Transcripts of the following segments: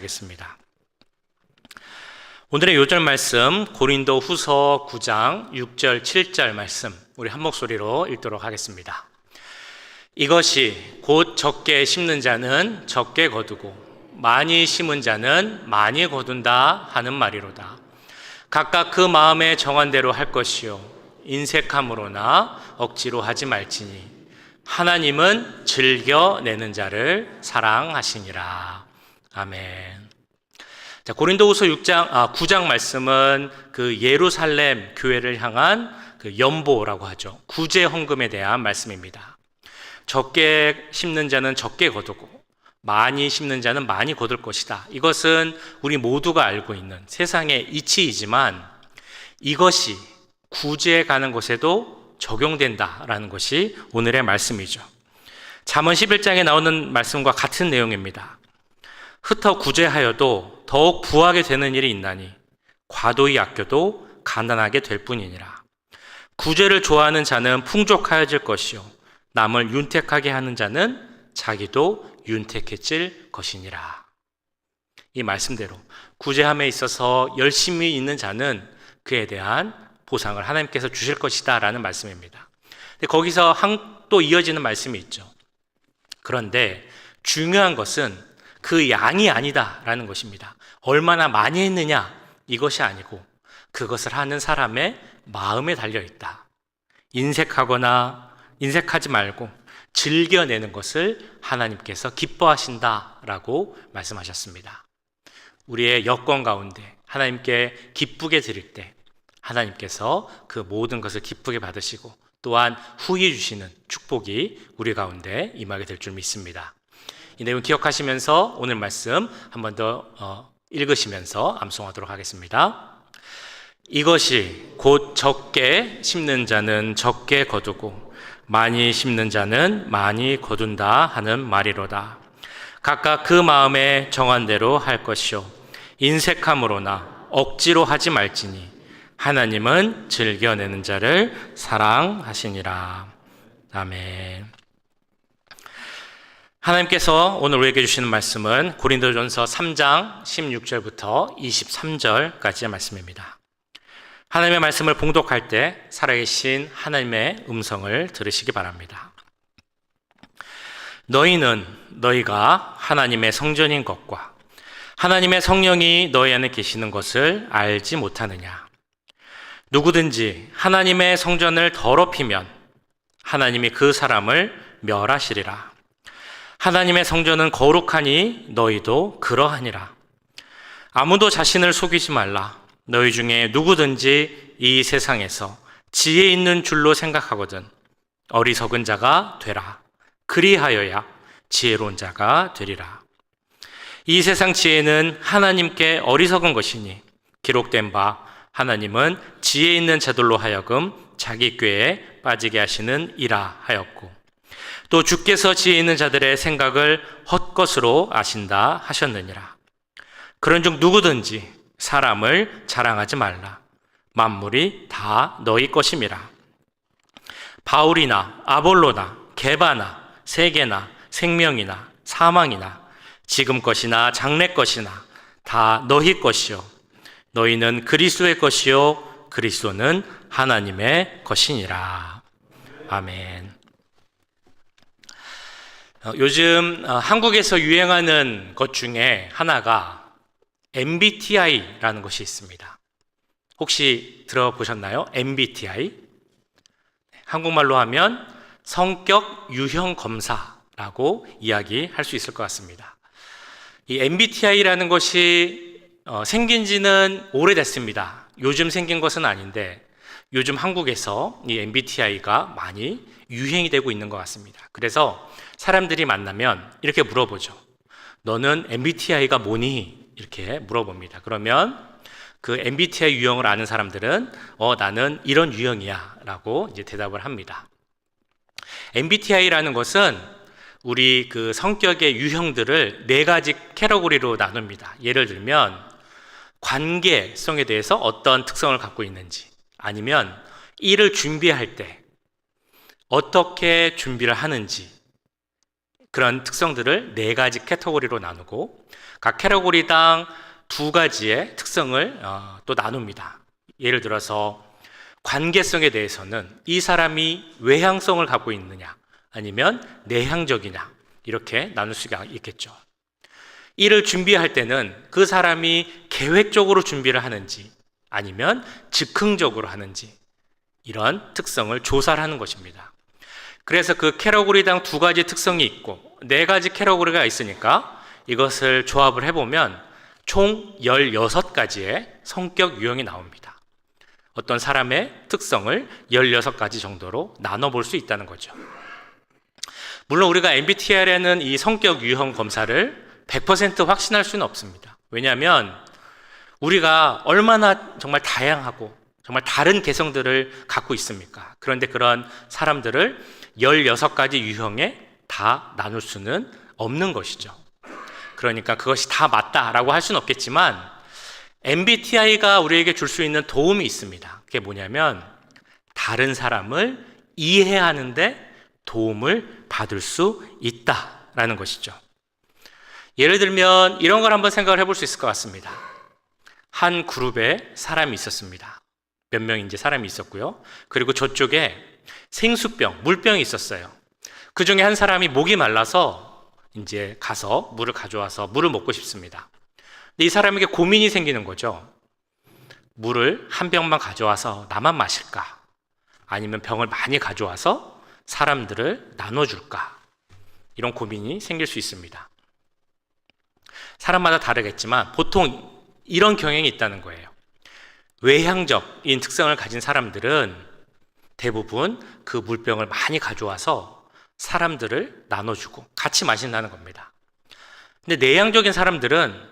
하겠습니다. 오늘의 요절 말씀 고린도 후서 9장 6절 7절 말씀 우리 한 목소리로 읽도록 하겠습니다. 이것이 곧 적게 심는 자는 적게 거두고 많이 심은 자는 많이 거둔다 하는 말이로다. 각각 그 마음에 정한 대로 할 것이요 인색함으로나 억지로 하지 말지니 하나님은 즐겨내는 자를 사랑하시니라. 아멘. 자, 고린도후서 9장 말씀은 그 예루살렘 교회를 향한 그 연보라고 하죠. 구제 헌금에 대한 말씀입니다. 적게 심는 자는 적게 거두고 많이 심는 자는 많이 거둘 것이다. 이것은 우리 모두가 알고 있는 세상의 이치이지만 이것이 구제에 가는 것에도 적용된다라는 것이 오늘의 말씀이죠. 잠언 11장에 나오는 말씀과 같은 내용입니다. 흩어 구제하여도 더욱 부하게 되는 일이 있나니 과도히 아껴도 가난하게 될 뿐이니라. 구제를 좋아하는 자는 풍족하여질 것이요 남을 윤택하게 하는 자는 자기도 윤택해질 것이니라. 이 말씀대로 구제함에 있어서 열심히 있는 자는 그에 대한 보상을 하나님께서 주실 것이다 라는 말씀입니다. 근데 거기서 또 이어지는 말씀이 있죠. 그런데 중요한 것은 그 양이 아니다라는 것입니다. 얼마나 많이 했느냐 이것이 아니고 그것을 하는 사람의 마음에 달려있다. 인색하지 말고 즐겨내는 것을 하나님께서 기뻐하신다라고 말씀하셨습니다. 우리의 여건 가운데 하나님께 기쁘게 드릴 때 하나님께서 그 모든 것을 기쁘게 받으시고 또한 후히 주시는 축복이 우리 가운데 임하게 될 줄 믿습니다. 이 내용 기억하시면서 오늘 말씀 한 번 더 읽으시면서 암송하도록 하겠습니다. 이것이 곧 적게 심는 자는 적게 거두고 많이 심는 자는 많이 거둔다 하는 말이로다. 각각 그 마음에 정한 대로 할 것이요 인색함으로나 억지로 하지 말지니 하나님은 즐겨내는 자를 사랑하시니라. 아멘. 하나님께서 오늘 우리에게 주시는 말씀은 고린도전서 3장 16절부터 23절까지의 말씀입니다. 하나님의 말씀을 봉독할 때 살아계신 하나님의 음성을 들으시기 바랍니다. 너희는 너희가 하나님의 성전인 것과 하나님의 성령이 너희 안에 계시는 것을 알지 못하느냐? 누구든지 하나님의 성전을 더럽히면 하나님이 그 사람을 멸하시리라. 하나님의 성전은 거룩하니 너희도 그러하니라. 아무도 자신을 속이지 말라. 너희 중에 누구든지 이 세상에서 지혜 있는 줄로 생각하거든 어리석은 자가 되라. 그리하여야 지혜로운 자가 되리라. 이 세상 지혜는 하나님께 어리석은 것이니 기록된 바 하나님은 지혜 있는 자들로 하여금 자기 꾀에 빠지게 하시는 이라 하였고 또 주께서 지혜 있는 자들의 생각을 헛것으로 아신다 하셨느니라. 그런즉 누구든지 사람을 자랑하지 말라. 만물이 다 너희 것임이라. 바울이나 아볼로나 게바나 세계나 생명이나 사망이나 지금 것이나 장래 것이나 다 너희 것이요 너희는 그리스도의 것이요 그리스도는 하나님의 것이니라. 아멘. 요즘 한국에서 유행하는 것 중에 하나가 MBTI라는 것이 있습니다. 혹시 들어보셨나요? MBTI? 한국말로 하면 성격 유형 검사라고 이야기할 수 있을 것 같습니다. 이 MBTI라는 것이 생긴 지는 오래됐습니다. 요즘 생긴 것은 아닌데 요즘 한국에서 이 MBTI가 많이 유행이 되고 있는 것 같습니다. 그래서 사람들이 만나면 이렇게 물어보죠. 너는 MBTI가 뭐니? 이렇게 물어봅니다. 그러면 그 MBTI 유형을 아는 사람들은 나는 이런 유형이야 라고 이제 대답을 합니다. MBTI라는 것은 우리 그 성격의 유형들을 4가지 캐러고리로 나눕니다. 예를 들면 관계성에 대해서 어떤 특성을 갖고 있는지, 아니면 일을 준비할 때 어떻게 준비를 하는지, 그런 특성들을 4가지 카테고리로 나누고 각 카테고리당 2가지의 특성을 또 나눕니다. 예를 들어서 관계성에 대해서는 이 사람이 외향성을 갖고 있느냐 아니면 내향적이냐 이렇게 나눌 수가 있겠죠. 일을 준비할 때는 그 사람이 계획적으로 준비를 하는지 아니면 즉흥적으로 하는지 이런 특성을 조사를 하는 것입니다. 그래서 그 카테고리당 2가지 특성이 있고 4가지 카테고리가 있으니까 이것을 조합을 해보면 총 16가지의 성격 유형이 나옵니다. 어떤 사람의 특성을 16가지 정도로 나눠볼 수 있다는 거죠. 물론 우리가 MBTI라는 이 성격 유형 검사를 100% 확신할 수는 없습니다. 왜냐하면 우리가 얼마나 정말 다양하고 정말 다른 개성들을 갖고 있습니까? 그런데 그런 사람들을 16가지 유형에 다 나눌 수는 없는 것이죠. 그러니까 그것이 다 맞다라고 할 수는 없겠지만 MBTI가 우리에게 줄 수 있는 도움이 있습니다. 그게 뭐냐면 다른 사람을 이해하는데 도움을 받을 수 있다라는 것이죠. 예를 들면 이런 걸 한번 생각을 해볼 수 있을 것 같습니다. 한 그룹에 사람이 있었습니다. 몇 명인지 사람이 있었고요. 그리고 저쪽에 생수병, 물병이 있었어요. 그 중에 한 사람이 목이 말라서 이제 가서 물을 가져와서 물을 먹고 싶습니다. 근데 이 사람에게 고민이 생기는 거죠. 물을 한 병만 가져와서 나만 마실까? 아니면 병을 많이 가져와서 사람들을 나눠줄까? 이런 고민이 생길 수 있습니다. 사람마다 다르겠지만 보통 이런 경향이 있다는 거예요. 외향적인 특성을 가진 사람들은 대부분 그 물병을 많이 가져와서 사람들을 나눠주고 같이 마신다는 겁니다. 근데 내향적인 사람들은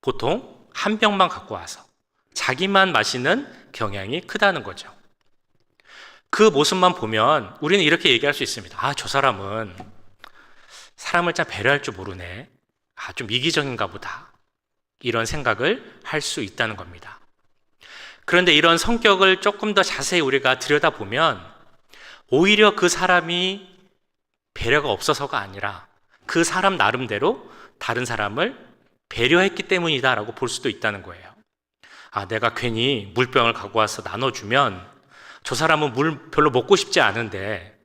보통 한 병만 갖고 와서 자기만 마시는 경향이 크다는 거죠. 그 모습만 보면 우리는 이렇게 얘기할 수 있습니다. 아, 저 사람은 사람을 참 배려할 줄 모르네. 아, 좀 이기적인가 보다. 이런 생각을 할 수 있다는 겁니다. 그런데 이런 성격을 조금 더 자세히 우리가 들여다보면 오히려 그 사람이 배려가 없어서가 아니라 그 사람 나름대로 다른 사람을 배려했기 때문이다라고 볼 수도 있다는 거예요. 아, 내가 괜히 물병을 갖고 와서 나눠주면 저 사람은 물 별로 먹고 싶지 않은데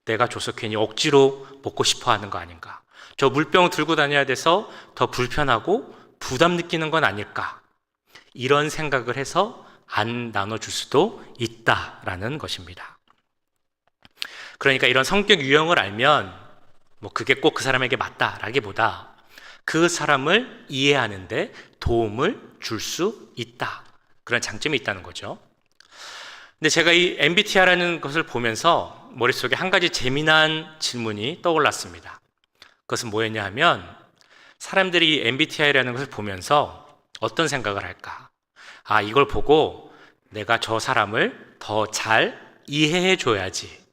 내가 줘서 괜히 억지로 먹고 싶어 하는 거 아닌가. 저 물병 들고 다녀야 돼서 더 불편하고 부담 느끼는 건 아닐까. 이런 생각을 해서 안 나눠줄 수도 있다라는 것입니다. 그러니까 이런 성격 유형을 알면 뭐 그게 꼭 그 사람에게 맞다라기보다 그 사람을 이해하는데 도움을 줄 수 있다. 그런 장점이 있다는 거죠. 근데 제가 이 MBTI라는 것을 보면서 머릿속에 한 가지 재미난 질문이 떠올랐습니다. 그것은 뭐였냐 하면 사람들이 이 MBTI라는 것을 보면서 어떤 생각을 할까? 아, 이걸 보고 내가 저 사람을 더 잘 이해해 줘야지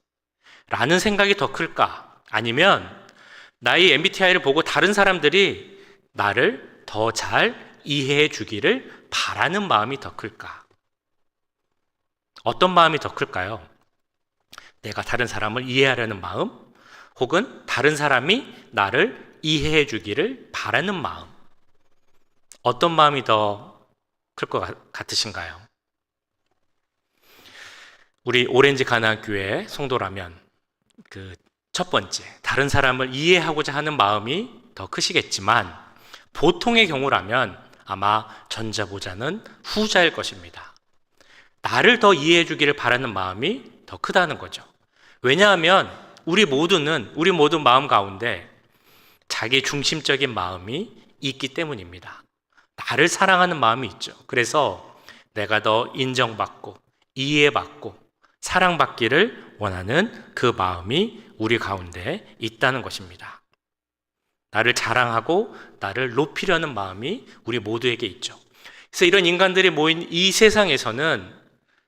라는 생각이 더 클까? 아니면 나의 MBTI를 보고 다른 사람들이 나를 더 잘 이해해 주기를 바라는 마음이 더 클까? 어떤 마음이 더 클까요? 내가 다른 사람을 이해하려는 마음, 혹은 다른 사람이 나를 이해해 주기를 바라는 마음. 어떤 마음이 더 클 것 같으신가요? 우리 오렌지 가나교회 성도라면 그 첫 번째, 다른 사람을 이해하고자 하는 마음이 더 크시겠지만 보통의 경우라면 아마 전자보다는 후자일 것입니다. 나를 더 이해해 주기를 바라는 마음이 더 크다는 거죠. 왜냐하면 우리 모두 마음 가운데 자기 중심적인 마음이 있기 때문입니다. 나를 사랑하는 마음이 있죠. 그래서 내가 더 인정받고 이해받고 사랑받기를 원하는 그 마음이 우리 가운데 있다는 것입니다. 나를 자랑하고 나를 높이려는 마음이 우리 모두에게 있죠. 그래서 이런 인간들이 모인 이 세상에서는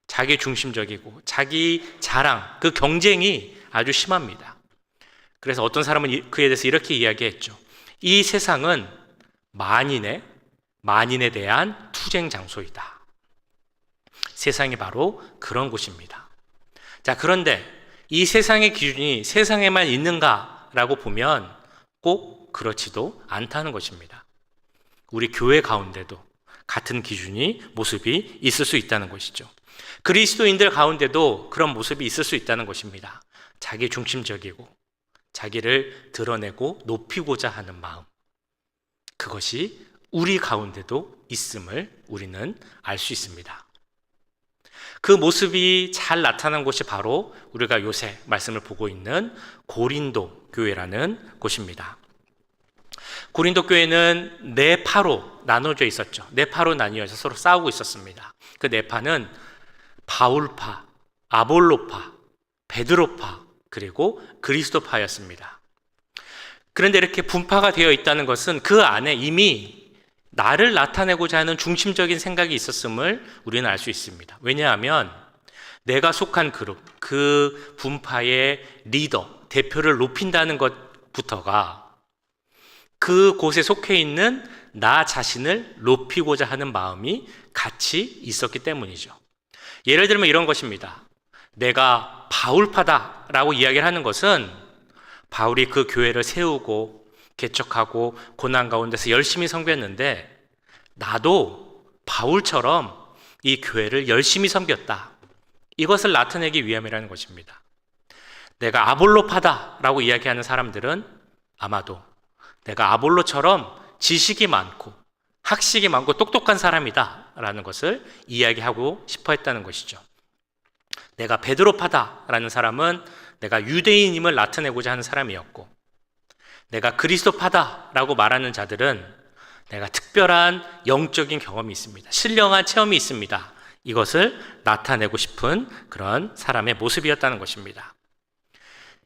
자기 중심적이고 자기 자랑, 그 경쟁이 아주 심합니다. 그래서 어떤 사람은 그에 대해서 이렇게 이야기했죠. 이 세상은 만인에 대한 투쟁 장소이다. 세상이 바로 그런 곳입니다. 자, 그런데 이 세상의 기준이 세상에만 있는가라고 보면 꼭 그렇지도 않다는 것입니다. 우리 교회 가운데도 같은 기준이, 모습이 있을 수 있다는 것이죠. 그리스도인들 가운데도 그런 모습이 있을 수 있다는 것입니다. 자기 중심적이고 자기를 드러내고 높이고자 하는 마음, 그것이 우리 가운데도 있음을 우리는 알 수 있습니다. 그 모습이 잘 나타난 곳이 바로 우리가 요새 말씀을 보고 있는 고린도 교회라는 곳입니다. 고린도 교회는 네 파로 나눠져 있었죠. 네 파로 나뉘어서 서로 싸우고 있었습니다. 그 네 파는 바울파, 아볼로파, 베드로파, 그리고 그리스도파였습니다. 그런데 이렇게 분파가 되어 있다는 것은 그 안에 이미 나를 나타내고자 하는 중심적인 생각이 있었음을 우리는 알 수 있습니다. 왜냐하면 내가 속한 그룹, 그 분파의 리더, 대표를 높인다는 것부터가 그곳에 속해 있는 나 자신을 높이고자 하는 마음이 같이 있었기 때문이죠. 예를 들면 이런 것입니다. 내가 바울파다라고 이야기를 하는 것은 바울이 그 교회를 세우고 개척하고 고난 가운데서 열심히 섬겼는데 나도 바울처럼 이 교회를 열심히 섬겼다. 이것을 나타내기 위함이라는 것입니다. 내가 아볼로파다라고 이야기하는 사람들은 아마도 내가 아볼로처럼 지식이 많고 학식이 많고 똑똑한 사람이다 라는 것을 이야기하고 싶어 했다는 것이죠. 내가 베드로파다라는 사람은 내가 유대인임을 나타내고자 하는 사람이었고, 내가 그리스도파다라고 말하는 자들은 내가 특별한 영적인 경험이 있습니다. 신령한 체험이 있습니다. 이것을 나타내고 싶은 그런 사람의 모습이었다는 것입니다.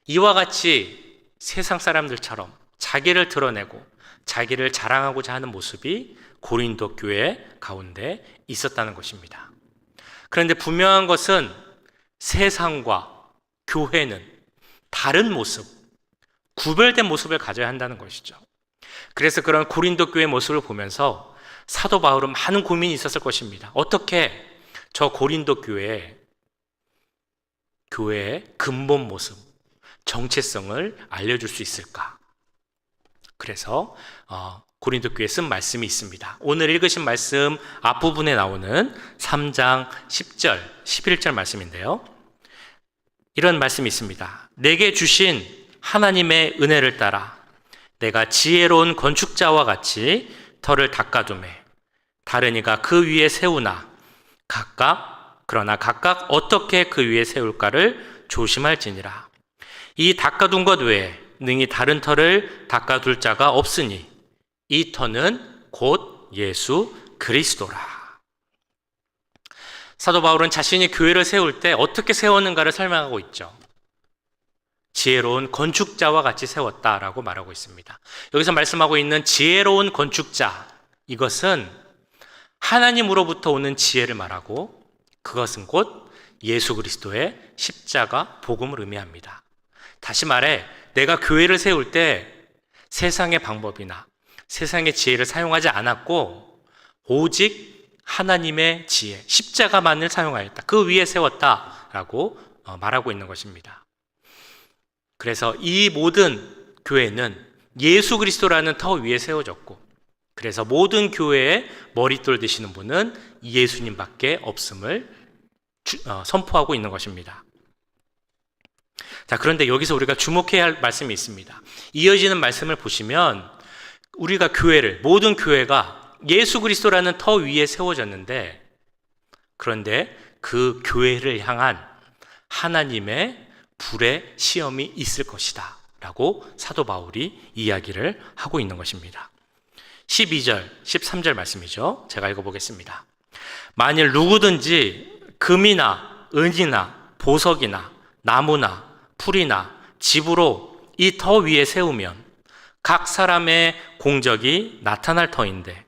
이와 같이 세상 사람들처럼 자기를 드러내고 자기를 자랑하고자 하는 모습이 고린도 교회 가운데 있었다는 것입니다. 그런데 분명한 것은 세상과 교회는 다른 모습, 구별된 모습을 가져야 한다는 것이죠. 그래서 그런 고린도 교회 모습을 보면서 사도 바울은 많은 고민이 있었을 것입니다. 어떻게 저 고린도 교회의 근본 모습, 정체성을 알려줄 수 있을까? 그래서 고린도 교회에 쓴 말씀이 있습니다. 오늘 읽으신 말씀 앞부분에 나오는 3장 10절, 11절 말씀인데요. 이런 말씀이 있습니다. 내게 주신 하나님의 은혜를 따라 내가 지혜로운 건축자와 같이 터를 닦아두매 다른 이가 그 위에 세우나 그러나 각각 어떻게 그 위에 세울까를 조심할지니라. 이 닦아둔 것 외에 능히 다른 터를 닦아둘 자가 없으니 이 터는 곧 예수 그리스도라. 사도 바울은 자신이 교회를 세울 때 어떻게 세웠는가를 설명하고 있죠. 지혜로운 건축자와 같이 세웠다라고 말하고 있습니다. 여기서 말씀하고 있는 지혜로운 건축자, 이것은 하나님으로부터 오는 지혜를 말하고 그것은 곧 예수 그리스도의 십자가 복음을 의미합니다. 다시 말해 내가 교회를 세울 때 세상의 방법이나 세상의 지혜를 사용하지 않았고 오직 하나님의 지혜, 십자가만을 사용하였다. 그 위에 세웠다라고 말하고 있는 것입니다. 그래서 이 모든 교회는 예수 그리스도라는 터 위에 세워졌고, 그래서 모든 교회의 머릿돌 되시는 분은 예수님밖에 없음을 선포하고 있는 것입니다. 자, 그런데 여기서 우리가 주목해야 할 말씀이 있습니다. 이어지는 말씀을 보시면 우리가 모든 교회가 예수 그리스도라는 터 위에 세워졌는데, 그런데 그 교회를 향한 하나님의 불의 시험이 있을 것이다 라고 사도 바울이 이야기를 하고 있는 것입니다. 12절, 13절 말씀이죠. 제가 읽어보겠습니다. 만일 누구든지 금이나 은이나 보석이나 나무나 풀이나 집으로 이 터 위에 세우면 각 사람의 공적이 나타날 터인데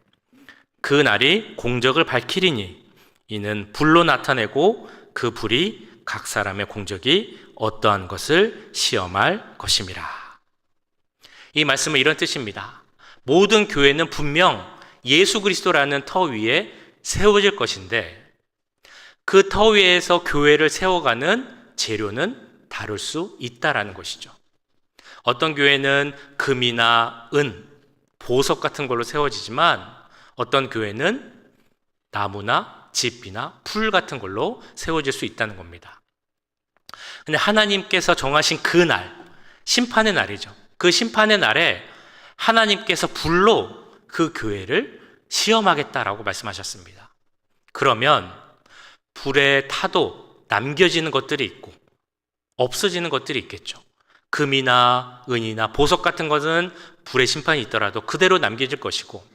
그 날이 공적을 밝히리니 이는 불로 나타내고 그 불이 각 사람의 공적이 어떠한 것을 시험할 것임이라. 이 말씀은 이런 뜻입니다. 모든 교회는 분명 예수 그리스도라는 터 위에 세워질 것인데 그 터 위에서 교회를 세워가는 재료는 다를 수 있다라는 것이죠. 어떤 교회는 금이나 은, 보석 같은 걸로 세워지지만 어떤 교회는 나무나 집이나 풀 같은 걸로 세워질 수 있다는 겁니다. 근데 하나님께서 정하신 그 날, 심판의 날이죠. 그 심판의 날에 하나님께서 불로 그 교회를 시험하겠다라고 말씀하셨습니다. 그러면 불에 타도 남겨지는 것들이 있고 없어지는 것들이 있겠죠. 금이나 은이나 보석 같은 것은 불의 심판이 있더라도 그대로 남겨질 것이고,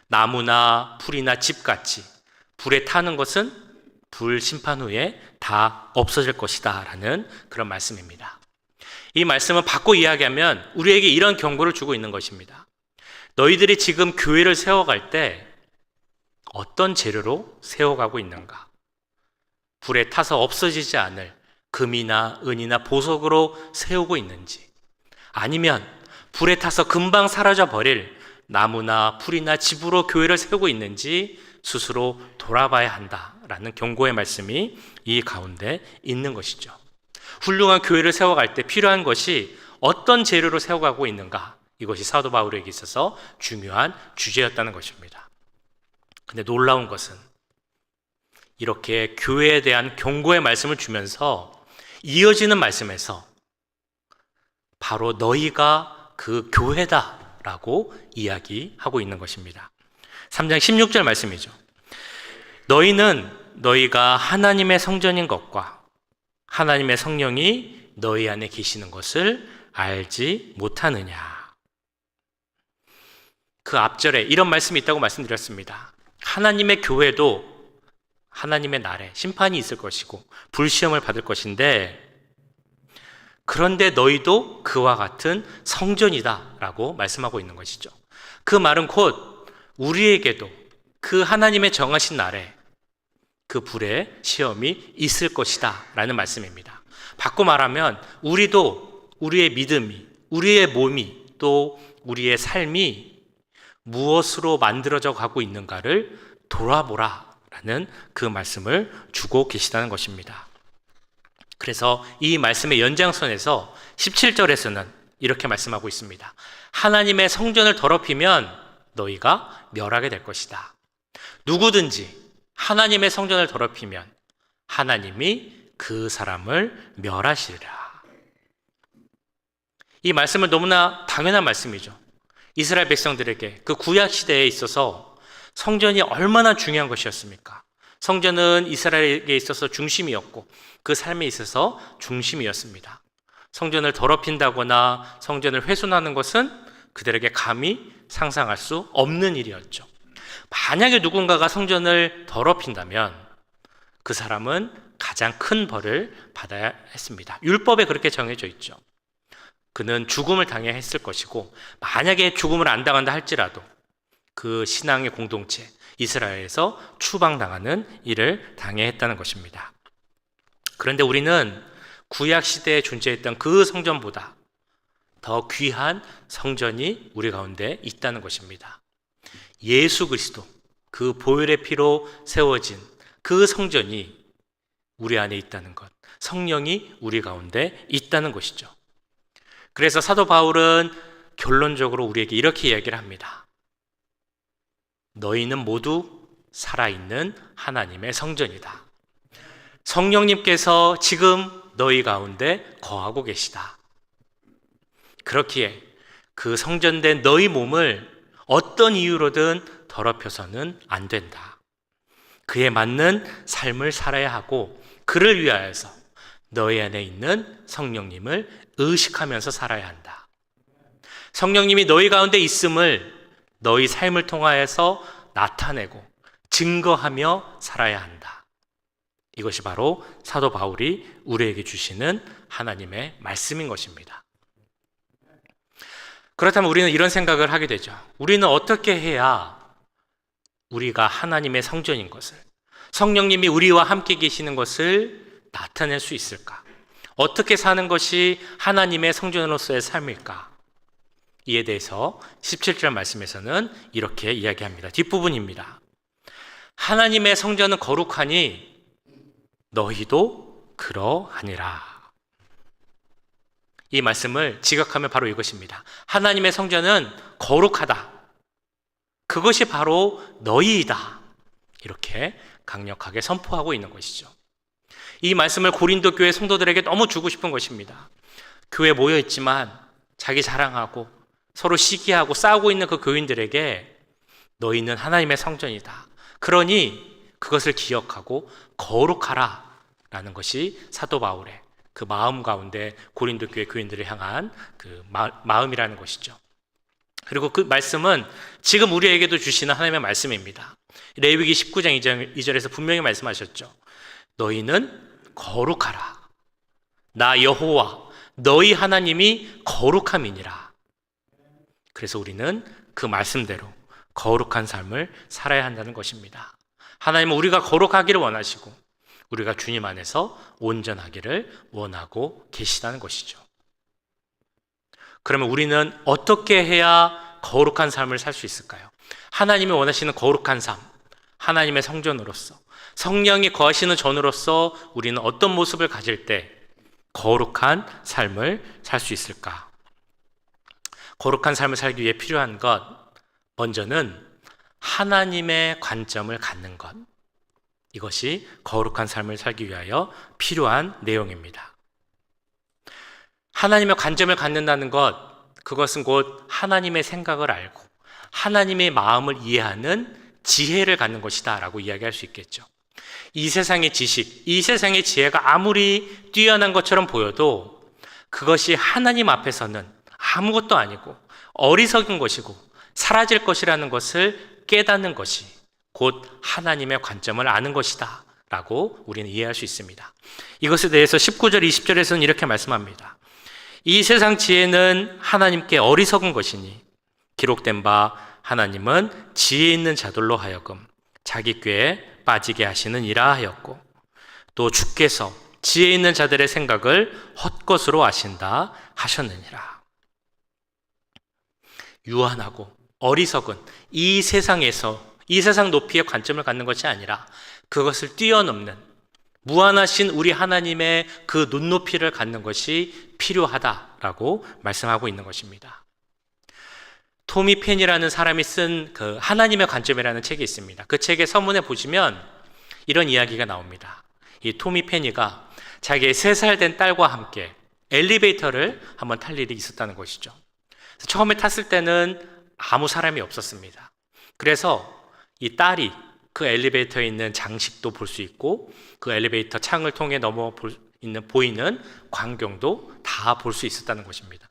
나무나 풀이나 집같이 불에 타는 것은 불 심판 후에 다 없어질 것이다 라는 그런 말씀입니다. 이 말씀을 바꿔 이야기하면 우리에게 이런 경고를 주고 있는 것입니다. 너희들이 지금 교회를 세워갈 때 어떤 재료로 세워가고 있는가? 불에 타서 없어지지 않을 금이나 은이나 보석으로 세우고 있는지, 아니면 불에 타서 금방 사라져 버릴 나무나 풀이나 집으로 교회를 세우고 있는지 스스로 돌아봐야 한다라는 경고의 말씀이 이 가운데 있는 것이죠. 훌륭한 교회를 세워갈 때 필요한 것이 어떤 재료로 세워가고 있는가, 이것이 사도 바울에게 있어서 중요한 주제였다는 것입니다. 근데 놀라운 것은 이렇게 교회에 대한 경고의 말씀을 주면서 이어지는 말씀에서 바로 너희가 그 교회다라고 이야기하고 있는 것입니다. 3장 16절 말씀이죠. 너희는 너희가 하나님의 성전인 것과 하나님의 성령이 너희 안에 계시는 것을 알지 못하느냐. 그 앞절에 이런 말씀이 있다고 말씀드렸습니다. 하나님의 교회도 하나님의 날에 심판이 있을 것이고 불시험을 받을 것인데, 그런데 너희도 그와 같은 성전이다 라고 말씀하고 있는 것이죠. 그 말은 곧 우리에게도 그 하나님의 정하신 날에 그 불의 시험이 있을 것이다 라는 말씀입니다. 바꿔 말하면 우리도 우리의 믿음이, 우리의 몸이, 또 우리의 삶이 무엇으로 만들어져 가고 있는가를 돌아보라 라는 그 말씀을 주고 계시다는 것입니다. 그래서 이 말씀의 연장선에서 17절에서는 이렇게 말씀하고 있습니다. 하나님의 성전을 더럽히면 너희가 멸하게 될 것이다. 누구든지 하나님의 성전을 더럽히면 하나님이 그 사람을 멸하시리라. 이 말씀은 너무나 당연한 말씀이죠. 이스라엘 백성들에게 그 구약 시대에 있어서 성전이 얼마나 중요한 것이었습니까? 성전은 이스라엘에게 있어서 중심이었고 그 삶에 있어서 중심이었습니다. 성전을 더럽힌다거나 성전을 훼손하는 것은 그들에게 감히 상상할 수 없는 일이었죠. 만약에 누군가가 성전을 더럽힌다면 그 사람은 가장 큰 벌을 받아야 했습니다. 율법에 그렇게 정해져 있죠. 그는 죽음을 당해야 했을 것이고, 만약에 죽음을 안 당한다 할지라도 그 신앙의 공동체 이스라엘에서 추방당하는 일을 당해야 했다는 것입니다. 그런데 우리는 구약 시대에 존재했던 그 성전보다 더 귀한 성전이 우리 가운데 있다는 것입니다. 예수 그리스도, 그 보혈의 피로 세워진 그 성전이 우리 안에 있다는 것, 성령이 우리 가운데 있다는 것이죠. 그래서 사도 바울은 결론적으로 우리에게 이렇게 이야기를 합니다. 너희는 모두 살아있는 하나님의 성전이다. 성령님께서 지금 너희 가운데 거하고 계시다. 그렇기에 그 성전된 너희 몸을 어떤 이유로든 더럽혀서는 안 된다. 그에 맞는 삶을 살아야 하고, 그를 위하여서 너희 안에 있는 성령님을 의식하면서 살아야 한다. 성령님이 너희 가운데 있음을 너희 삶을 통하여서 나타내고 증거하며 살아야 한다. 이것이 바로 사도 바울이 우리에게 주시는 하나님의 말씀인 것입니다. 그렇다면 우리는 이런 생각을 하게 되죠. 우리는 어떻게 해야 우리가 하나님의 성전인 것을, 성령님이 우리와 함께 계시는 것을 나타낼 수 있을까? 어떻게 사는 것이 하나님의 성전으로서의 삶일까? 이에 대해서 17절 말씀에서는 이렇게 이야기합니다. 뒷부분입니다. 하나님의 성전은 거룩하니 너희도 그러하니라. 이 말씀을 지각하면 바로 이것입니다. 하나님의 성전은 거룩하다. 그것이 바로 너희이다. 이렇게 강력하게 선포하고 있는 것이죠. 이 말씀을 고린도 교회 성도들에게 너무 주고 싶은 것입니다. 교회에 모여 있지만 자기 자랑하고 서로 시기하고 싸우고 있는 그 교인들에게 너희는 하나님의 성전이다. 그러니 그것을 기억하고 거룩하라 라는 것이 사도 바울의 그 마음 가운데 고린도 교회 교인들을 향한 그 마음이라는 것이죠. 그리고 그 말씀은 지금 우리에게도 주시는 하나님의 말씀입니다. 레위기 19장 2절에서 분명히 말씀하셨죠. 너희는 거룩하라. 나 여호와 너희 하나님이 거룩함이니라. 그래서 우리는 그 말씀대로 거룩한 삶을 살아야 한다는 것입니다. 하나님은 우리가 거룩하기를 원하시고 우리가 주님 안에서 온전하기를 원하고 계시다는 것이죠. 그러면 우리는 어떻게 해야 거룩한 삶을 살 수 있을까요? 하나님이 원하시는 거룩한 삶, 하나님의 성전으로서 성령이 거하시는 전으로서 우리는 어떤 모습을 가질 때 거룩한 삶을 살 수 있을까? 거룩한 삶을 살기 위해 필요한 것, 먼저는 하나님의 관점을 갖는 것. 이것이 거룩한 삶을 살기 위하여 필요한 내용입니다. 하나님의 관점을 갖는다는 것, 그것은 곧 하나님의 생각을 알고 하나님의 마음을 이해하는 지혜를 갖는 것이다 라고 이야기할 수 있겠죠. 이 세상의 지식, 이 세상의 지혜가 아무리 뛰어난 것처럼 보여도 그것이 하나님 앞에서는 아무것도 아니고 어리석은 것이고 사라질 것이라는 것을 깨닫는 것이 곧 하나님의 관점을 아는 것이다 라고 우리는 이해할 수 있습니다. 이것에 대해서 19절, 20절에서는 이렇게 말씀합니다. 이 세상 지혜는 하나님께 어리석은 것이니 기록된 바 하나님은 지혜 있는 자들로 하여금 자기 꾀에 빠지게 하시느니라 하였고 또 주께서 지혜 있는 자들의 생각을 헛것으로 아신다 하셨느니라. 유한하고 어리석은 이 세상에서 이 세상 높이의 관점을 갖는 것이 아니라 그것을 뛰어넘는 무한하신 우리 하나님의 그 눈높이를 갖는 것이 필요하다라고 말씀하고 있는 것입니다. 토미 펜이라는 사람이 쓴 그 하나님의 관점이라는 책이 있습니다. 그 책의 서문에 보시면 이런 이야기가 나옵니다. 이 토미 펜이가 자기의 3살 된 딸과 함께 엘리베이터를 한번 탈 일이 있었다는 것이죠. 처음에 탔을 때는 아무 사람이 없었습니다. 그래서 이 딸이 그 엘리베이터에 있는 장식도 볼 수 있고 그 엘리베이터 창을 통해 보이는 광경도 다 볼 수 있었다는 것입니다.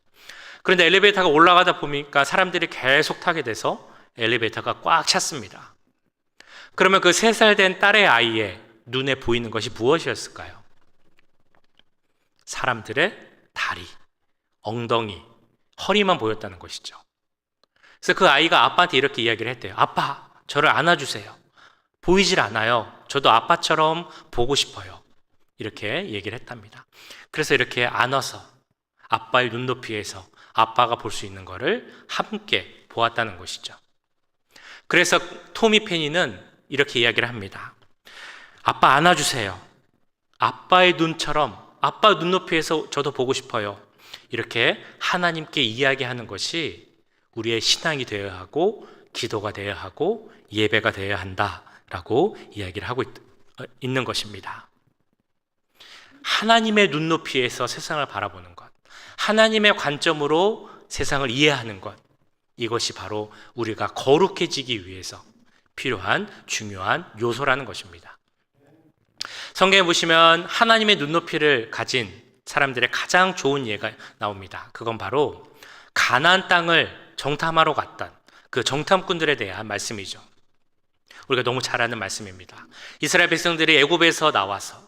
그런데 엘리베이터가 올라가다 보니까 사람들이 계속 타게 돼서 엘리베이터가 꽉 찼습니다. 그러면 그 3살 된 딸의 아이의 눈에 보이는 것이 무엇이었을까요? 사람들의 다리, 엉덩이, 허리만 보였다는 것이죠. 그래서 그 아이가 아빠한테 이렇게 이야기를 했대요. 아빠, 저를 안아주세요. 보이질 않아요. 저도 아빠처럼 보고 싶어요. 이렇게 얘기를 했답니다. 그래서 이렇게 안아서 아빠의 눈높이에서 아빠가 볼 수 있는 것을 함께 보았다는 것이죠. 그래서 토미 페니는 이렇게 이야기를 합니다. 아빠 안아주세요. 아빠의 눈처럼 아빠 눈높이에서 저도 보고 싶어요. 이렇게 하나님께 이야기하는 것이 우리의 신앙이 되어야 하고 기도가 되어야 하고 예배가 되어야 한다라고 이야기를 하고 있는 것입니다. 하나님의 눈높이에서 세상을 바라보는 것, 하나님의 관점으로 세상을 이해하는 것, 이것이 바로 우리가 거룩해지기 위해서 필요한 중요한 요소라는 것입니다. 성경에 보시면 하나님의 눈높이를 가진 사람들의 가장 좋은 예가 나옵니다. 그건 바로 가나안 땅을 정탐하러 갔던 그 정탐꾼들에 대한 말씀이죠. 우리가 너무 잘 아는 말씀입니다. 이스라엘 백성들이 애굽에서 나와서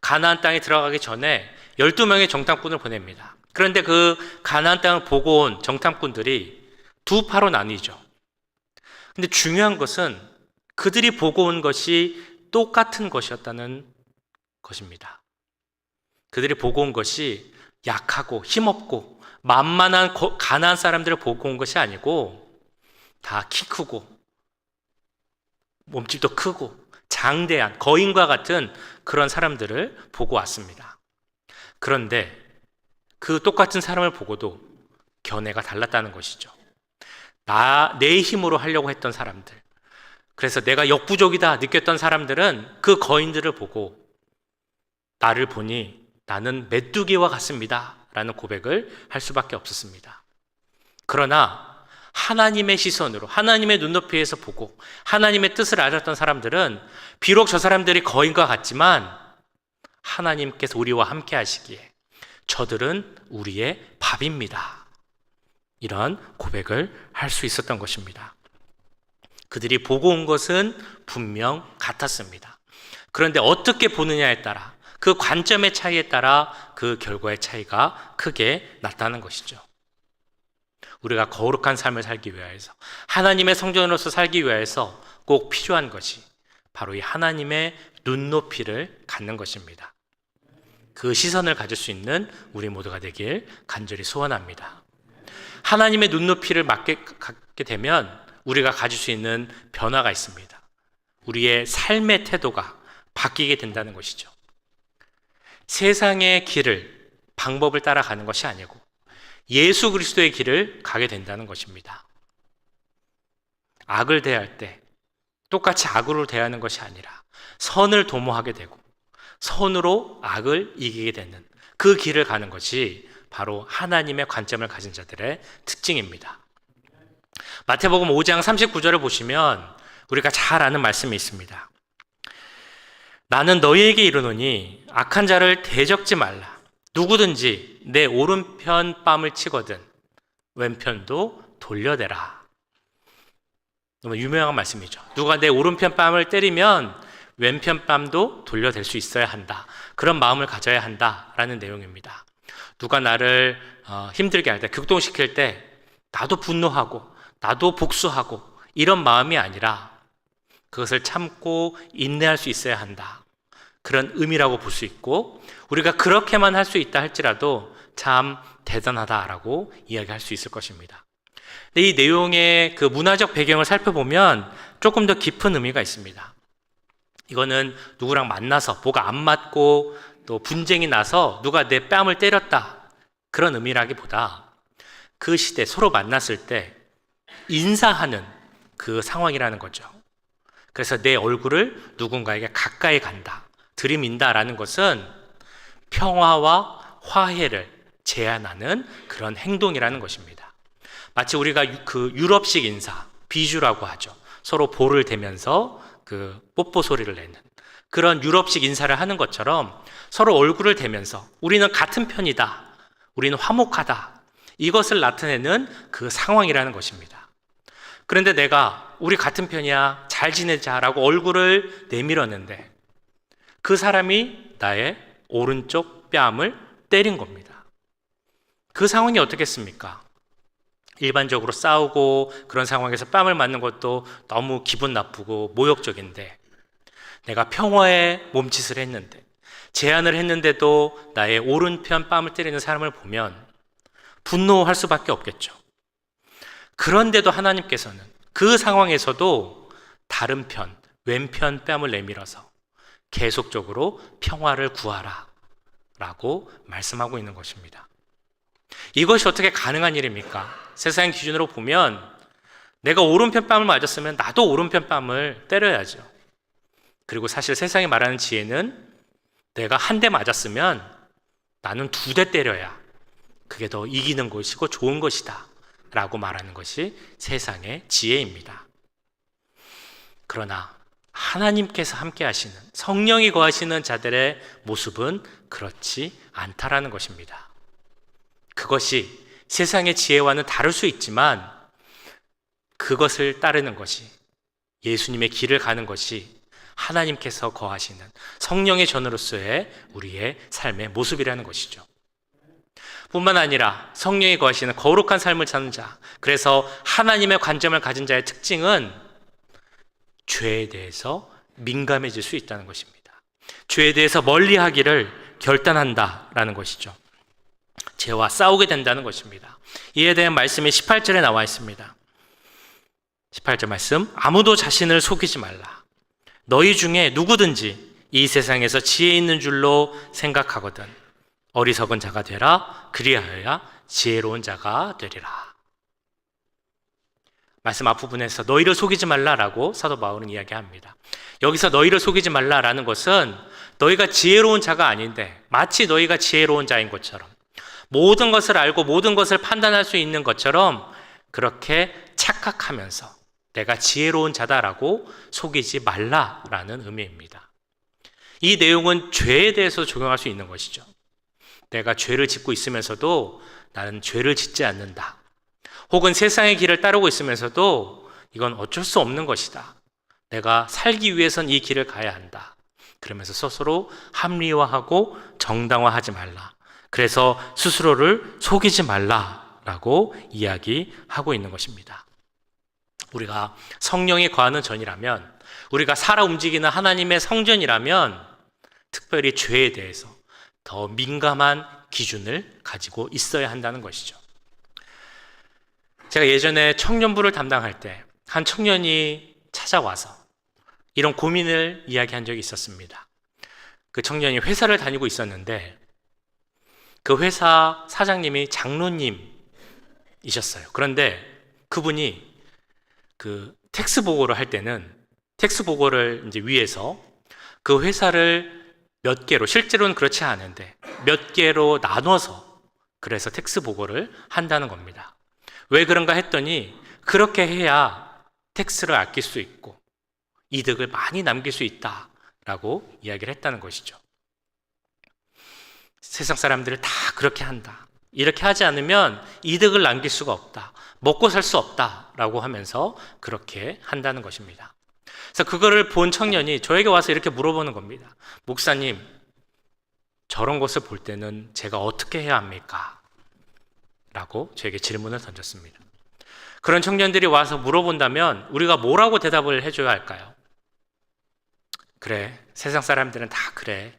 가나안 땅에 들어가기 전에 12명의 정탐꾼을 보냅니다. 그런데 그 가나안 땅을 보고 온 정탐꾼들이 두 파로 나뉘죠. 근데 중요한 것은 그들이 보고 온 것이 똑같은 것이었다는 것입니다. 그들이 보고 온 것이 약하고 힘없고 만만한 가나안 사람들을 보고 온 것이 아니고 다 키 크고 몸집도 크고 장대한 거인과 같은 그런 사람들을 보고 왔습니다. 그런데 그 똑같은 사람을 보고도 견해가 달랐다는 것이죠. 내 힘으로 하려고 했던 사람들, 그래서 내가 역부족이다 느꼈던 사람들은 그 거인들을 보고 나를 보니 나는 메뚜기와 같습니다 라는 고백을 할 수밖에 없었습니다. 그러나 하나님의 시선으로, 하나님의 눈높이에서 보고 하나님의 뜻을 알았던 사람들은 비록 저 사람들이 거인과 같지만 하나님께서 우리와 함께 하시기에 저들은 우리의 밥입니다, 이런 고백을 할 수 있었던 것입니다. 그들이 보고 온 것은 분명 같았습니다. 그런데 어떻게 보느냐에 따라, 그 관점의 차이에 따라 그 결과의 차이가 크게 났다는 것이죠. 우리가 거룩한 삶을 살기 위해서, 하나님의 성전으로서 살기 위해서 꼭 필요한 것이 바로 이 하나님의 눈높이를 갖는 것입니다. 그 시선을 가질 수 있는 우리 모두가 되길 간절히 소원합니다. 하나님의 눈높이를 갖게 되면 우리가 가질 수 있는 변화가 있습니다. 우리의 삶의 태도가 바뀌게 된다는 것이죠. 세상의 길을, 방법을 따라가는 것이 아니고 예수 그리스도의 길을 가게 된다는 것입니다. 악을 대할 때 똑같이 악으로 대하는 것이 아니라 선을 도모하게 되고 선으로 악을 이기게 되는 그 길을 가는 것이 바로 하나님의 관점을 가진 자들의 특징입니다. 마태복음 5장 39절을 보시면 우리가 잘 아는 말씀이 있습니다. 나는 너희에게 이르노니 악한 자를 대적지 말라. 누구든지 내 오른편 뺨을 치거든 왼편도 돌려대라. 너무 유명한 말씀이죠. 누가 내 오른편 뺨을 때리면 왼편 뺨도 돌려댈 수 있어야 한다. 그런 마음을 가져야 한다라는 내용입니다. 누가 나를 힘들게 할 때, 극동시킬 때 나도 분노하고 나도 복수하고 이런 마음이 아니라 그것을 참고 인내할 수 있어야 한다. 그런 의미라고 볼 수 있고, 우리가 그렇게만 할 수 있다 할지라도 참 대단하다라고 이야기할 수 있을 것입니다. 근데 이 내용의 그 문화적 배경을 살펴보면 조금 더 깊은 의미가 있습니다. 이거는 누구랑 만나서 뭐가 안 맞고 또 분쟁이 나서 누가 내 뺨을 때렸다, 그런 의미라기보다 그 시대 서로 만났을 때 인사하는 그 상황이라는 거죠. 그래서 내 얼굴을 누군가에게 가까이 간다, 들이민다라는 것은 평화와 화해를 제안하는 그런 행동이라는 것입니다. 마치 우리가 그 유럽식 인사, 비주라고 하죠. 서로 볼을 대면서 그 뽀뽀 소리를 내는 그런 유럽식 인사를 하는 것처럼 서로 얼굴을 대면서 우리는 같은 편이다, 우리는 화목하다, 이것을 나타내는 그 상황이라는 것입니다. 그런데 내가 우리 같은 편이야, 잘 지내자라고 얼굴을 내밀었는데 그 사람이 나의 오른쪽 뺨을 때린 겁니다. 그 상황이 어떻겠습니까? 일반적으로 싸우고 그런 상황에서 뺨을 맞는 것도 너무 기분 나쁘고 모욕적인데, 내가 평화에 몸짓을 했는데, 제안을 했는데도 나의 오른편 뺨을 때리는 사람을 보면 분노할 수밖에 없겠죠. 그런데도 하나님께서는 그 상황에서도 다른 편, 왼편 뺨을 내밀어서 계속적으로 평화를 구하라 라고 말씀하고 있는 것입니다. 이것이 어떻게 가능한 일입니까? 세상 기준으로 보면 내가 오른편 뺨을 맞았으면 나도 오른편 뺨을 때려야죠. 그리고 사실 세상이 말하는 지혜는 내가 한 대 맞았으면 나는 2대 때려야 그게 더 이기는 것이고 좋은 것이다 라고 말하는 것이 세상의 지혜입니다. 그러나 하나님께서 함께 하시는, 성령이 거하시는 자들의 모습은 그렇지 않다라는 것입니다. 그것이 세상의 지혜와는 다를 수 있지만 그것을 따르는 것이, 예수님의 길을 가는 것이 하나님께서 거하시는 성령의 전으로서의 우리의 삶의 모습이라는 것이죠. 뿐만 아니라 성령이 거하시는 거룩한 삶을 사는 자, 그래서 하나님의 관점을 가진 자의 특징은 죄에 대해서 민감해질 수 있다는 것입니다. 죄에 대해서 멀리하기를 결단한다라는 것이죠. 죄와 싸우게 된다는 것입니다. 이에 대한 말씀이 18절에 나와 있습니다. 18절 말씀, 아무도 자신을 속이지 말라. 너희 중에 누구든지 이 세상에서 지혜 있는 줄로 생각하거든 어리석은 자가 되라. 그리하여야 지혜로운 자가 되리라. 말씀 앞부분에서 너희를 속이지 말라라고 사도 바울은 이야기합니다. 여기서 너희를 속이지 말라라는 것은 너희가 지혜로운 자가 아닌데 마치 너희가 지혜로운 자인 것처럼, 모든 것을 알고 모든 것을 판단할 수 있는 것처럼 그렇게 착각하면서 내가 지혜로운 자다라고 속이지 말라라는 의미입니다. 이 내용은 죄에 대해서 적용할 수 있는 것이죠. 내가 죄를 짓고 있으면서도 나는 죄를 짓지 않는다. 혹은 세상의 길을 따르고 있으면서도 이건 어쩔 수 없는 것이다. 내가 살기 위해선 이 길을 가야 한다. 그러면서 스스로 합리화하고 정당화하지 말라. 그래서 스스로를 속이지 말라라고 이야기하고 있는 것입니다. 우리가 성령이 거하는 전이라면, 우리가 살아 움직이는 하나님의 성전이라면 특별히 죄에 대해서 더 민감한 기준을 가지고 있어야 한다는 것이죠. 제가 예전에 청년부를 담당할 때 한 청년이 찾아와서 이런 고민을 이야기한 적이 있었습니다. 그 청년이 회사를 다니고 있었는데 그 회사 사장님이 장로님이셨어요. 그런데 그분이 그 텍스 보고를 할 때는 텍스 보고를 이제 위해서 그 회사를 몇 개로, 실제로는 그렇지 않은데 몇 개로 나눠서 그래서 텍스 보고를 한다는 겁니다. 왜 그런가 했더니 그렇게 해야 텍스를 아낄 수 있고 이득을 많이 남길 수 있다라고 이야기를 했다는 것이죠. 세상 사람들을 다 그렇게 한다. 이렇게 하지 않으면 이득을 남길 수가 없다. 먹고 살 수 없다라고 하면서 그렇게 한다는 것입니다. 그래서 그거를 본 청년이 저에게 와서 이렇게 물어보는 겁니다. 목사님, 저런 것을 볼 때는 제가 어떻게 해야 합니까? 라고 저에게 질문을 던졌습니다. 그런 청년들이 와서 물어본다면 우리가 뭐라고 대답을 해줘야 할까요? 그래, 세상 사람들은 다 그래.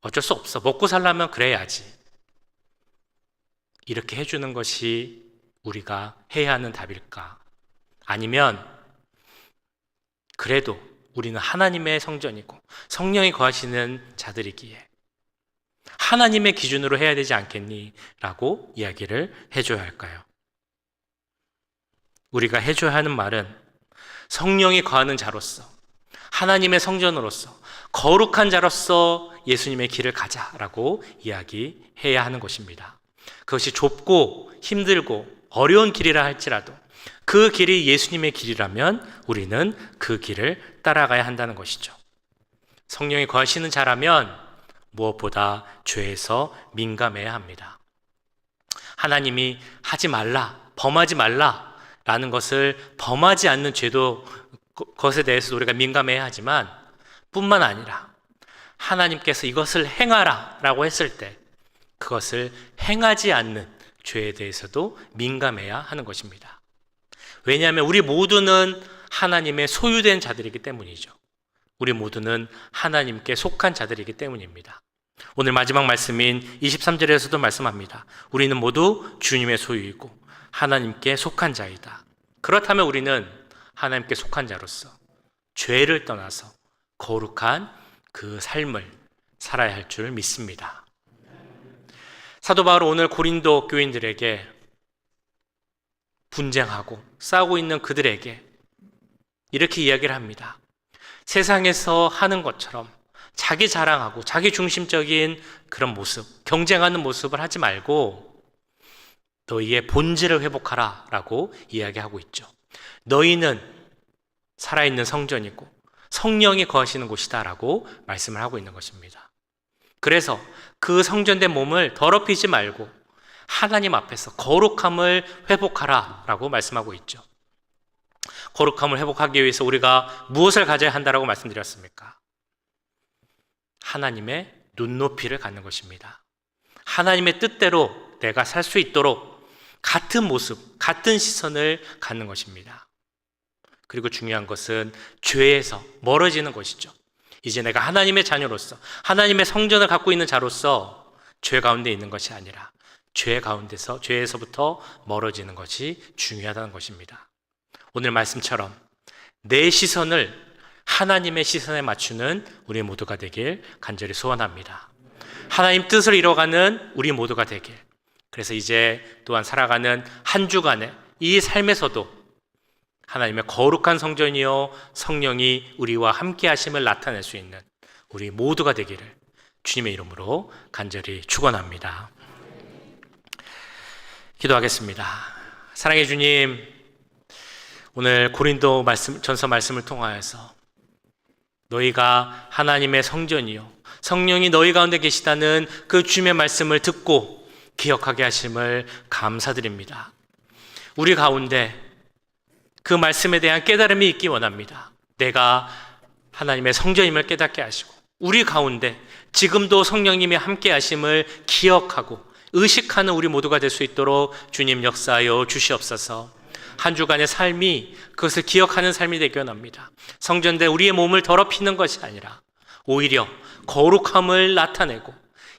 어쩔 수 없어. 먹고 살려면 그래야지. 이렇게 해주는 것이 우리가 해야 하는 답일까? 아니면 그래도 우리는 하나님의 성전이고 성령이 거하시는 자들이기에 하나님의 기준으로 해야 되지 않겠니? 라고 이야기를 해줘야 할까요? 우리가 해줘야 하는 말은 성령이 거하는 자로서, 하나님의 성전으로서, 거룩한 자로서 예수님의 길을 가자라고 이야기해야 하는 것입니다. 그것이 좁고 힘들고 어려운 길이라 할지라도 그 길이 예수님의 길이라면 우리는 그 길을 따라가야 한다는 것이죠. 성령이 거하시는 자라면 무엇보다 죄에서 민감해야 합니다. 하나님이 하지 말라, 범하지 말라 라는 것을 범하지 않는 죄도 것에 대해서 우리가 민감해야 하지만 뿐만 아니라 하나님께서 이것을 행하라 라고 했을 때 그것을 행하지 않는 죄에 대해서도 민감해야 하는 것입니다. 왜냐하면 우리 모두는 하나님의 소유된 자들이기 때문이죠. 우리 모두는 하나님께 속한 자들이기 때문입니다. 오늘 마지막 말씀인 23절에서도 말씀합니다. 우리는 모두 주님의 소유이고 하나님께 속한 자이다. 그렇다면 우리는 하나님께 속한 자로서 죄를 떠나서 거룩한 그 삶을 살아야 할 줄 믿습니다. 사도 바울은 오늘 고린도 교인들에게 분쟁하고 싸우고 있는 그들에게 이렇게 이야기를 합니다. 세상에서 하는 것처럼 자기 자랑하고 자기 중심적인 그런 모습, 경쟁하는 모습을 하지 말고 너희의 본질을 회복하라 라고 이야기하고 있죠. 너희는 살아있는 성전이고 성령이 거하시는 곳이다 라고 말씀을 하고 있는 것입니다. 그래서 그 성전된 몸을 더럽히지 말고 하나님 앞에서 거룩함을 회복하라 라고 말씀하고 있죠. 거룩함을 회복하기 위해서 우리가 무엇을 가져야 한다라고 말씀드렸습니까? 하나님의 눈높이를 갖는 것입니다. 하나님의 뜻대로 내가 살 수 있도록 같은 모습, 같은 시선을 갖는 것입니다. 그리고 중요한 것은 죄에서 멀어지는 것이죠. 이제 내가 하나님의 자녀로서 하나님의 성전을 갖고 있는 자로서 죄 가운데 있는 것이 아니라 죄에서부터 멀어지는 것이 중요하다는 것입니다. 오늘 말씀처럼 내 시선을 하나님의 시선에 맞추는 우리 모두가 되길 간절히 소원합니다. 하나님 뜻을 이뤄가는 우리 모두가 되길. 그래서 이제 또한 살아가는 한 주간의 이 삶에서도 하나님의 거룩한 성전이요 성령이 우리와 함께 하심을 나타낼 수 있는 우리 모두가 되기를 주님의 이름으로 간절히 축원합니다. 기도하겠습니다. 사랑해 주님, 오늘 고린도 전서 말씀을 통하여서 너희가 하나님의 성전이요 성령이 너희 가운데 계시다는 그 주님의 말씀을 듣고 기억하게 하심을 감사드립니다. 우리 가운데 그 말씀에 대한 깨달음이 있기 원합니다. 내가 하나님의 성전임을 깨닫게 하시고 우리 가운데 지금도 성령님이 함께 하심을 기억하고 의식하는 우리 모두가 될 수 있도록 주님 역사하여 주시옵소서. 한 주간의 삶이 그것을 기억하는 삶이 되기 원합니다. 성전대 우리의 몸을 더럽히는 것이 아니라 오히려 거룩함을 나타내고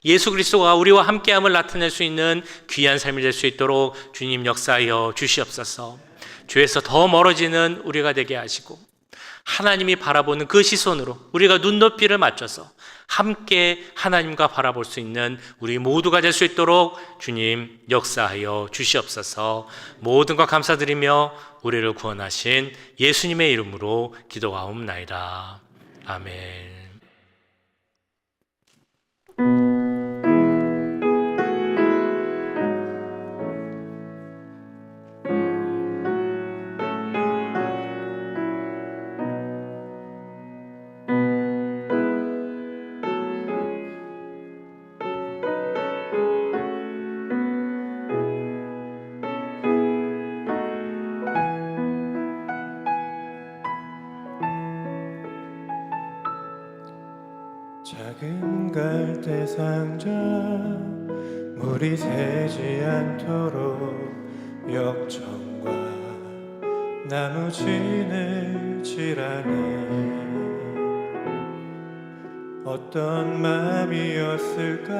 예수 그리스도가 우리와 함께함을 나타낼 수 있는 귀한 삶이 될 수 있도록 주님 역사하여 주시옵소서. 죄에서 더 멀어지는 우리가 되게 하시고 하나님이 바라보는 그 시선으로 우리가 눈높이를 맞춰서 함께 하나님과 바라볼 수 있는 우리 모두가 될 수 있도록 주님 역사하여 주시옵소서. 모든 것 감사드리며 우리를 구원하신 예수님의 이름으로 기도하옵나이다. 아멘. 작은 갈대 상자 물이 새지 않도록 역청과 나무 진을 칠하네. 어떤 마음이었을까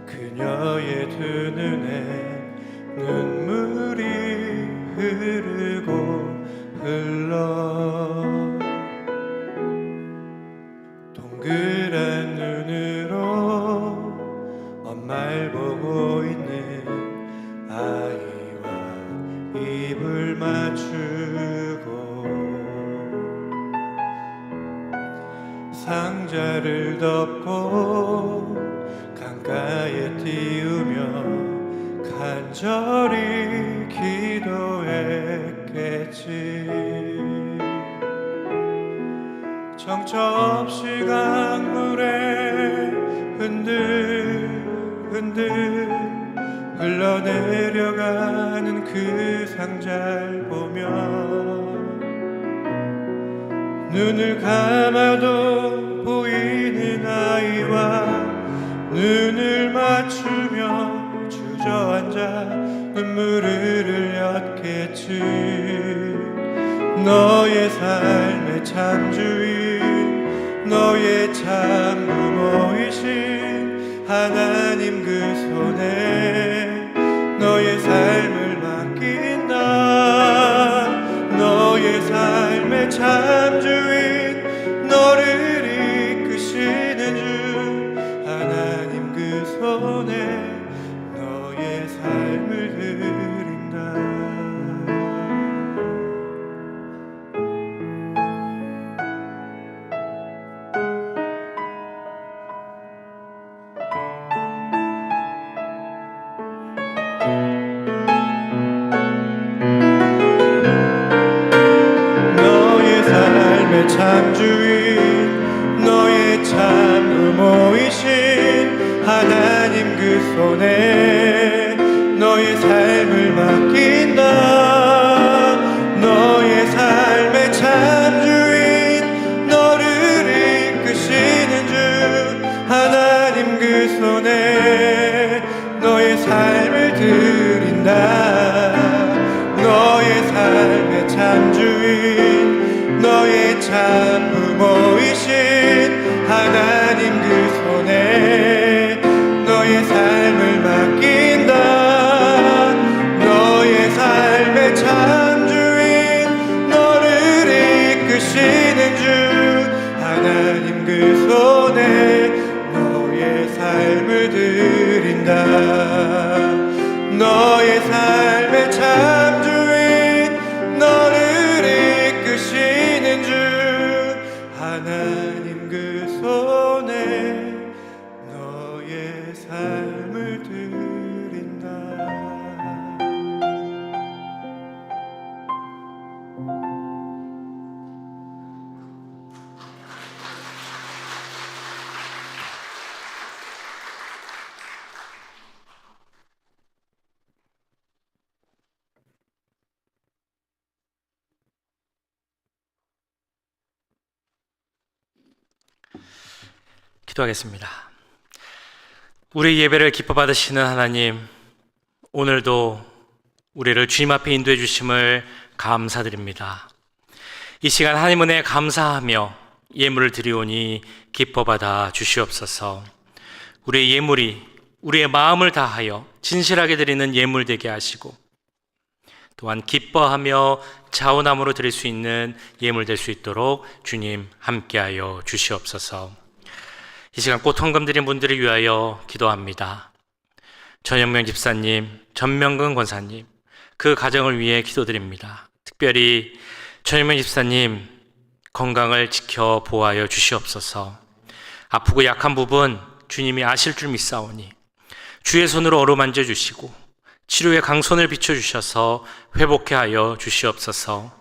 그녀의 두 눈에 눈물이 흐르고 흘러 동그란 눈으로 엄마를 보고 있는 아이와 입을 맞추고 상자를 덮고 강가에 띄우며 간절히 기도했겠지. 정처 없이 강물에 흔들흔들 흘러내려가는 그 상자를 보며 눈을 감아도 보이는 아이와 눈을 맞추며 주저앉아 눈물을 흘렸겠지. 너의 삶의 참주인 너의 참 부모이신 하나님 그 손에 너의 삶을 맡긴다. 너의 삶의 참주인 너를 이끄시는 주 하나님 그 손에 너의 삶을 드린다. 참주인 너의 참 부모이신 하나님 그 손에 너의 삶을 맡긴다. 너의 삶의 참주인 너를 이끄시는 주 하나님 그 손에 너의 삶을 드린다. 너의 삶의 참주인 너의 참 부모이신 하나님 그 손에 너의 삶을 맡긴다. 너의 삶의 참 주인 너를 이끄시는 주 하나님 그 손에 너의 너의 삶의 참 주인 너를 이끄시는 주 하나님 그 손에 너의 삶을 드린다. 기도하겠습니다. 우리 예배를 기뻐 받으시는 하나님, 오늘도 우리를 주님 앞에 인도해 주심을 감사드립니다. 이 시간 하나님 은혜에 감사하며 예물을 드리오니 기뻐 받아 주시옵소서. 우리의 예물이 우리의 마음을 다하여 진실하게 드리는 예물 되게 하시고, 또한 기뻐하며 자원함으로 드릴 수 있는 예물 될 수 있도록 주님 함께하여 주시옵소서. 이 시간 꽃 헌금 드린 분들을 위하여 기도합니다. 전영명 집사님, 전명근 권사님, 그 가정을 위해 기도드립니다. 특별히 전영명 집사님 건강을 지켜 보호하여 주시옵소서. 아프고 약한 부분 주님이 아실 줄 믿사오니 주의 손으로 어루만져 주시고 치료의 강손을 비춰주셔서 회복케 하여 주시옵소서.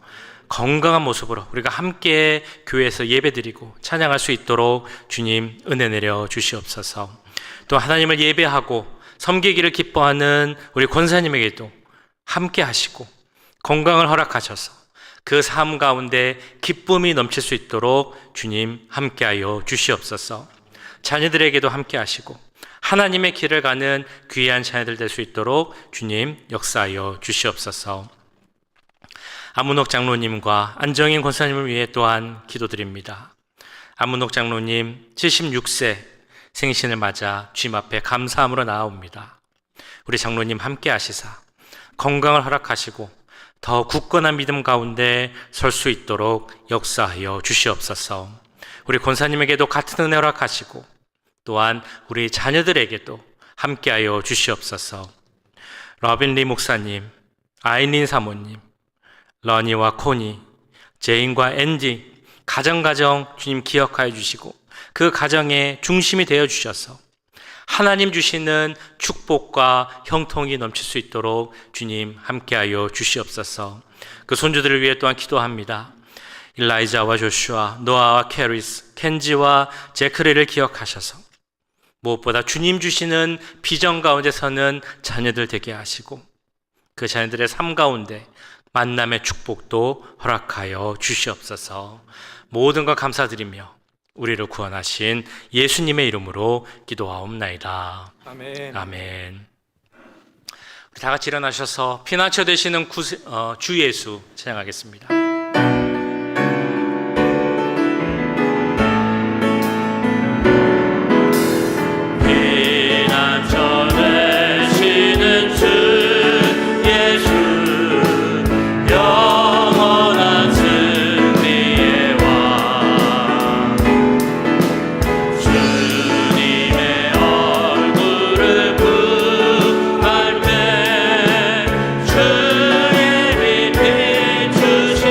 건강한 모습으로 우리가 함께 교회에서 예배드리고 찬양할 수 있도록 주님 은혜 내려 주시옵소서. 또 하나님을 예배하고 섬기기를 기뻐하는 우리 권사님에게도 함께 하시고 건강을 허락하셔서 그 삶 가운데 기쁨이 넘칠 수 있도록 주님 함께하여 주시옵소서. 자녀들에게도 함께 하시고 하나님의 길을 가는 귀한 자녀들 될 수 있도록 주님 역사하여 주시옵소서. 안문옥 장로님과 안정인 권사님을 위해 또한 기도드립니다. 안문옥 장로님 76세 생신을 맞아 주님 앞에 감사함으로 나아옵니다. 우리 장로님 함께 하시사 건강을 허락하시고 더 굳건한 믿음 가운데 설 수 있도록 역사하여 주시옵소서. 우리 권사님에게도 같은 은혜 허락하시고 또한 우리 자녀들에게도 함께하여 주시옵소서. 러빈리 목사님, 아일린 사모님, 러니와 코니, 제인과 앤디 가정 주님 기억하여 주시고 그 가정의 중심이 되어 주셔서 하나님 주시는 축복과 형통이 넘칠 수 있도록 주님 함께하여 주시옵소서. 그 손주들을 위해 또한 기도합니다. 일라이자와 조슈아, 노아와 캐리스, 켄지와 제크리를 기억하셔서 무엇보다 주님 주시는 비전 가운데 서는 자녀들 되게 하시고 그 자녀들의 삶 가운데 만남의 축복도 허락하여 주시옵소서. 모든 것 감사드리며 우리를 구원하신 예수님의 이름으로 기도하옵나이다. 아멘. 아멘. 우리 다 같이 일어나셔서 피난처 되시는 주 예수 찬양하겠습니다. 피난처 되시는 주 예수 영원한 승리의 왕 주님의 얼굴을 구할 때 주의 빛 비추시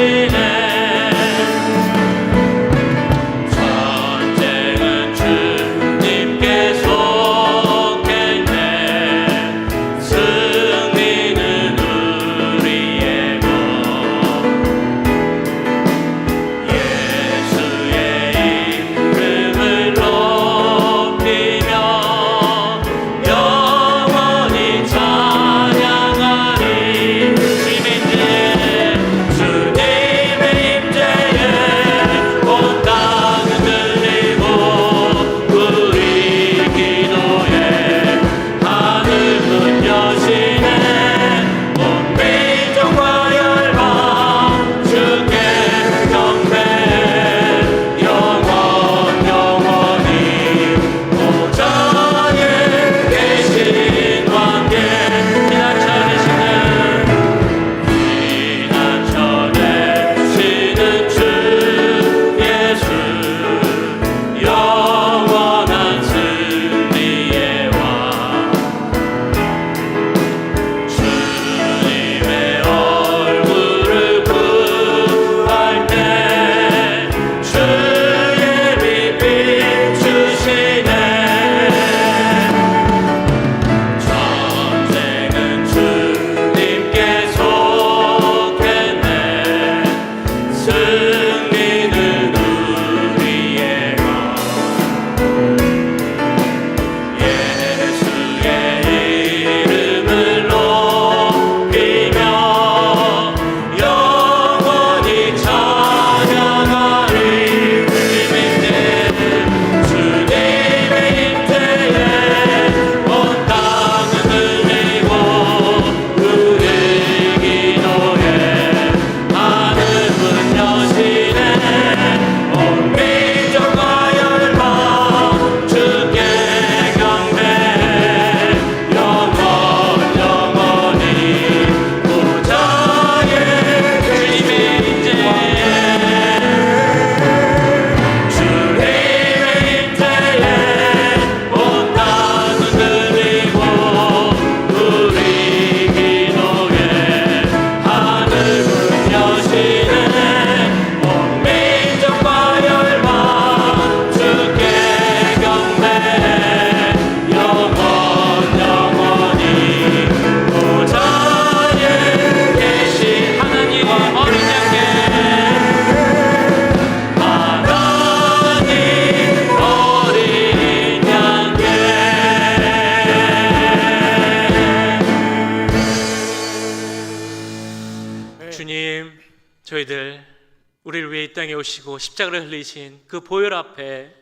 우리를 위해 이 땅에 오시고 십자가를 흘리신 그 보혈 앞에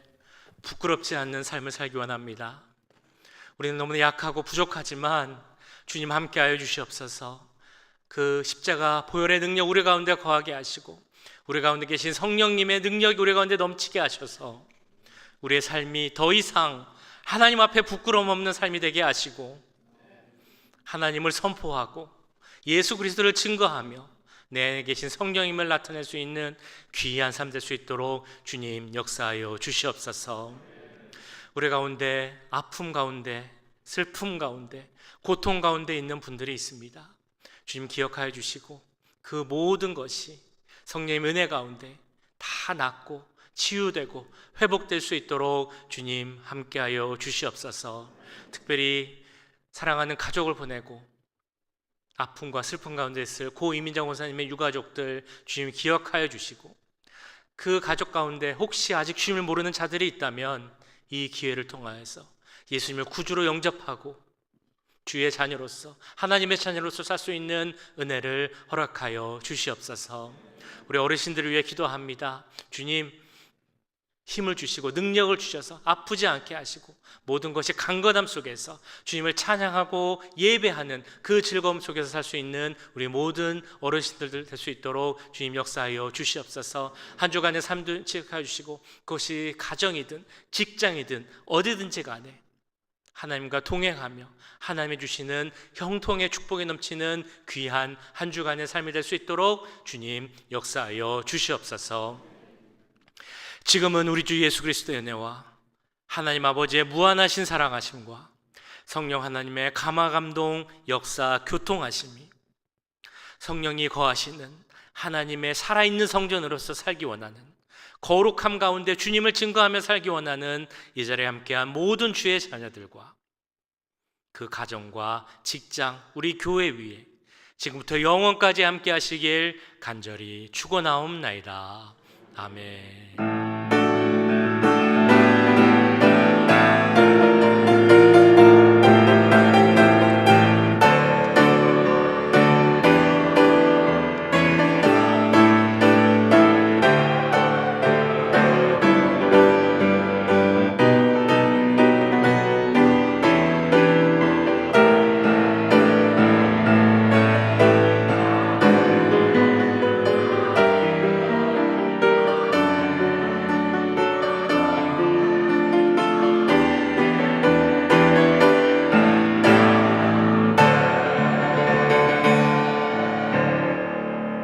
부끄럽지 않는 삶을 살기 원합니다. 우리는 너무나 약하고 부족하지만 주님 함께하여 주시옵소서. 그 십자가 보혈의 능력 우리 가운데 거하게 하시고 우리 가운데 계신 성령님의 능력이 우리 가운데 넘치게 하셔서 우리의 삶이 더 이상 하나님 앞에 부끄러움 없는 삶이 되게 하시고 하나님을 선포하고 예수 그리스도를 증거하며 내 안에 계신 성령님을 나타낼 수 있는 귀한 삶 될 수 있도록 주님 역사하여 주시옵소서. 우리 가운데 아픔 가운데 슬픔 가운데 고통 가운데 있는 분들이 있습니다. 주님 기억하여 주시고 그 모든 것이 성령의 은혜 가운데 다 낫고 치유되고 회복될 수 있도록 주님 함께하여 주시옵소서. 특별히 사랑하는 가족을 보내고 아픔과 슬픔 가운데 있을 고 이민정 원사님의 유가족들 주님 기억하여 주시고 그 가족 가운데 혹시 아직 주님을 모르는 자들이 있다면 이 기회를 통하여서 예수님을 구주로 영접하고 주의 자녀로서 하나님의 자녀로서 살 수 있는 은혜를 허락하여 주시옵소서. 우리 어르신들을 위해 기도합니다. 주님 힘을 주시고 능력을 주셔서 아프지 않게 하시고 모든 것이 강건함 속에서 주님을 찬양하고 예배하는 그 즐거움 속에서 살 수 있는 우리 모든 어르신들 될 수 있도록 주님 역사하여 주시옵소서. 한 주간의 삶도 지켜해 주시고 그것이 가정이든 직장이든 어디든지 간에 하나님과 동행하며 하나님이 주시는 형통의 축복이 넘치는 귀한 한 주간의 삶이 될 수 있도록 주님 역사하여 주시옵소서. 지금은 우리 주 예수 그리스도의 은혜와 하나님 아버지의 무한하신 사랑하심과 성령 하나님의 감화감동 역사 교통하심이 성령이 거하시는 하나님의 살아있는 성전으로서 살기 원하는 거룩함 가운데 주님을 증거하며 살기 원하는 이 자리에 함께한 모든 주의 자녀들과 그 가정과 직장 우리 교회 위에 지금부터 영원까지 함께 하시길 간절히 축원하옵나이다. 아멘.